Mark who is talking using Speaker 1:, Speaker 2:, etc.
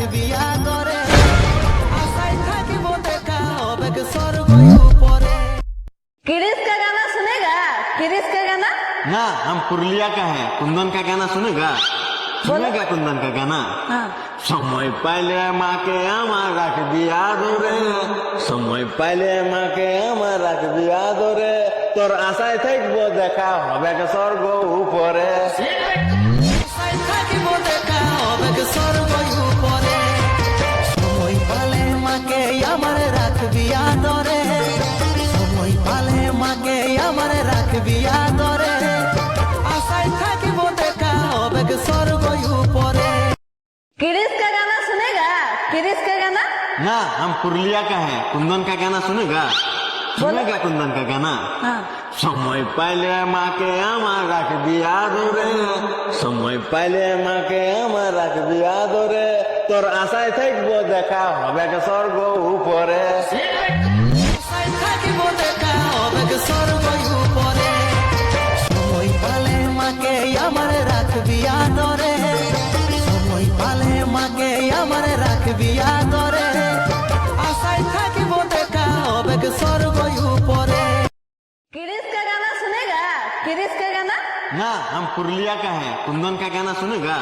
Speaker 1: রাখবি আদরে আশায় থাকিব দেখা হবে স্বর্গ উপরে।
Speaker 2: किरिस का गाना सुनेगा? किरिस का गाना?
Speaker 3: ना हम पुरुलिया का है। कुंदन का गाना सुनेगा? सुनेगा कुंदन का गाना?
Speaker 2: हाँ।
Speaker 3: সময় পাইলে মাকে আমার রাখবি আদরে, সময় পাইলে মাকে আমার রাখবি আদরে, তোর আশায় থাকবো দেখা হবে স্বর্গ উপরে।
Speaker 1: আশায় থাকিব দেখা হবে স্বর্গ উপরে। সময় পালে মাকে আমার রাখবি আদরে, সময় পালে মাকে আমার রাখবি আদরে আশায় থাকিব দেখা হবে স্বর্গ উপরে।
Speaker 2: किरिस का गाना सुनेगा? किरिस का गाना?
Speaker 3: ना हम पुरुलिया का है। कुंदन का गाना सुनेगा? सुनेगा कुंदन का गाना?
Speaker 2: हाँ।
Speaker 3: সময় পাইলে মাকে আমার রাখবি আদরে, সময় পাইলে মাকে আমার রাখবি আদরে, তোর আশায় থাকবো দেখা হবে স্বর্গ উপরে।
Speaker 1: আশায় থাকিব দেখা হবে স্বর্গ উপরে। সময় পালে মাকে আমার রাখবি আদরে, সময় পালে মাকে আমার রাখবি আদরে আশায় থাকিব দেখা হবে স্বর্গ উপরে।
Speaker 2: किरिस का गाना सुनेगा? किरिस का गाना?
Speaker 3: ना हम पुरुलिया का है। कुंदन का गाना सुनेगा?